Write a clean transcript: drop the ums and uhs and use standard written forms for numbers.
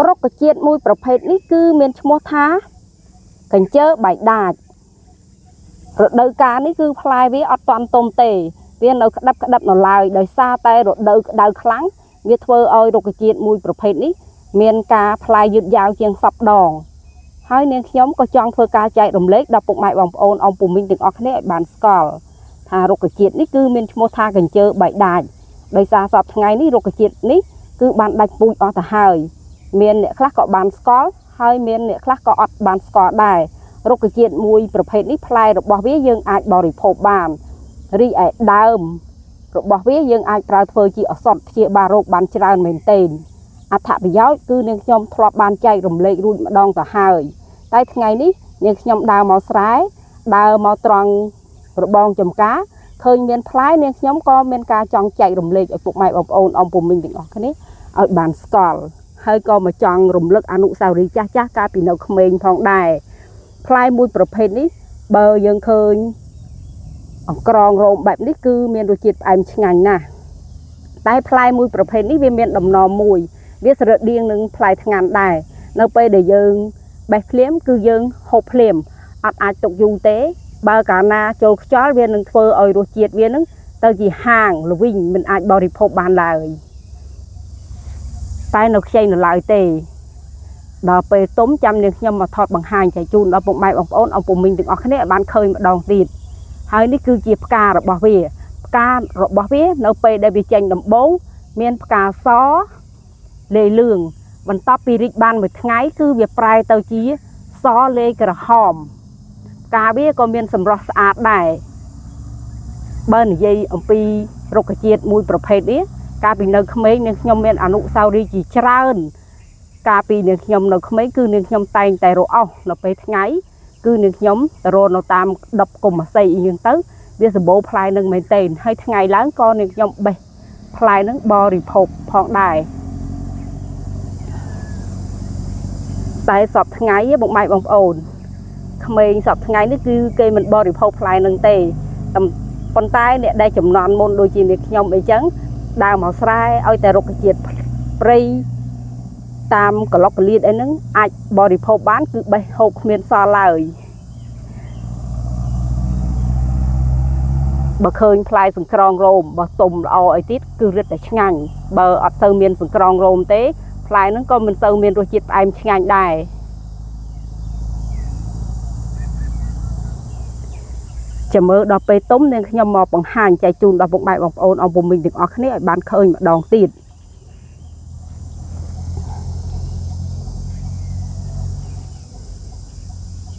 រុក្ខជាតិមួយប្រភេទនេះគឺមានឈ្មោះថាកញ្ជើបាយដាចរដូវកាលនេះគឺផ្លែវាអត់ទាន់ទុំទេវានៅក្តាប់នៅឡើយដោយសារតែរដូវក្តៅខ្លាំងវាធ្វើឲ្យរុក្ខជាតិមួយប្រភេទនេះមានការផ្លែយឺតយ៉ាវជាងសពដងហើយនាងខ្ញុំក៏ចង់ធ្វើការចែករំលែកដល់ពុកម៉ែបងប្អូនអង្គពុំមីងទាំងអស់គ្នាឲ្យបានស្គាល់ថារុក្ខជាតិនេះគឺមានឈ្មោះថាកញ្ជើបាយដាចដោយសារសពថ្ងៃនេះរុក្ខជាតិនេះគឺបានដាច់ពូជអស់ទៅហើយមានអ្នកខ្លះក៏បានស្គាល់ហើយមានអ្នកខ្លះក៏អត់បានស្គាល់ដែររុក្ខជាតិមួយប្រភេទនេះផ្លែរបស់វាយើងអាចបរិភោគបានរីឯដើមរបស់វាយើងអាចប្រើធ្វើជាឱសថព្យាបាលរោគបានច្រើនមែនទែនអត្ថប្រយោជន៍គឺនាងខ្ញុំធ្លាប់បានចែករំលែករួចម្ដងទៅហើយតែថ្ងៃនេះនាងខ្ញុំដើរមកស្រែដើរមកត្រង់របងចំការឃើញមានផ្លែនាងខ្ញុំក៏មានការចង់ចែករំលែកឲ្យពុកម៉ែបងប្អូនអង្គពុំមីងទាំងអស់គ្នាឲ្យបានស្គាល់ហើយក៏មកចង់រំលឹកអនុស្សាវរីយ៍ចាស់កាលពីនៅក្មេងផងដែរផ្លែមួយប្រភេទនេះបើយើងឃើញអង្ក្រងរោមបែបនេះគឺមានរសជាតិផ្អែមឆ្ងាញ់ណាស់តែផ្លែមួយប្រភេទនេះវាមានដំណំមួយវាស្រដៀងនឹងផ្លែថ្ងាំដែរនៅពេលដែលយើងបេះភ្លាមគឺយើងហូបភ្លាមអត់អាចទុកយូរទេបើកាលណាចូលខ្យល់វានឹងធ្វើឲ្យរសជាតិវានឹងទៅជាហាងល្វីងមិនអាចបរិភោគបានឡើយតែនៅខ្ចីនៅឡើយទេដល់ពេលទុំចាំនាងខ្ញុំមកថតបង្ហាញចែកជូនដល់ពុកម៉ែបងប្អូនអង្គពុំមីងទាំងអស់គ្នាឲ្យបានឃើញម្ដងទៀតហើយនេះគឺជាផ្ការបស់វាផ្ការបស់វានៅពេលដែលវាចេញដំបូងមានផ្កាសលេលឿងបន្ទាប់ពីរីកបានមួយថ្ងៃគឺវាប្រែទៅជាសលេក្រហមផ្កាវាក៏មានសម្រស់ស្អាតដែរបើនិយាយអំពីរុក្ខជាតិមួយប្រភេទនេះកាលពីនៅក្មេងនាងខ្ញុំមានអនុស្សាវរីយ៍ជាច្រើនកាលពីនាងខ្ញុំនៅក្មេងគឺនាងខ្ញុំតែងតែរអស់នៅពេលថ្ងៃគឺនាងខ្ញុំរត់នៅតាមដប់កុំអាស័យអីហ្នឹងទៅវាសម្បូរផ្លែនឹងមែនទែនហើយថ្ងៃឡើងក៏នាងខ្ញុំបេះផ្លែនឹងបរិភោគផងដែរតែសពថ្ងៃបងម៉ែបងប្អូនក្មេងសពថ្ងៃនេះគឺគេមិនបរិភោគផ្លែនឹងទេប៉ុន្តែអ្នកដែលចំនួនមុនដូចជានាងខ្ញុំអីចឹងដើរមកស្រែឲ្យតែរុក្ខជាតិព្រៃតាមកលុកកលៀតអីហ្នឹងអាចបរិភោគបានគឺបេះហូបគ្មានសល់ឡើយបើឃើញផ្លែសង្ក្រងរោមបើទុំល្អអីទៀតគឺរឹតតែឆ្ងាញ់បើអត់សូវមានសង្ក្រងរោមទេផ្លែហ្នឹងក៏មិនសូវមានរសជាតិផ្អែមឆ្ងាញ់ដែរចាំមើលដល់ពេលទុំនាងខ្ញុំមកបង្ហាញចែកជូនដល់ពុកម៉ែបងប្អូនអង្គពុំមីងទាំងអស់គ្នាឲ្យបានឃើញម្ដងទៀត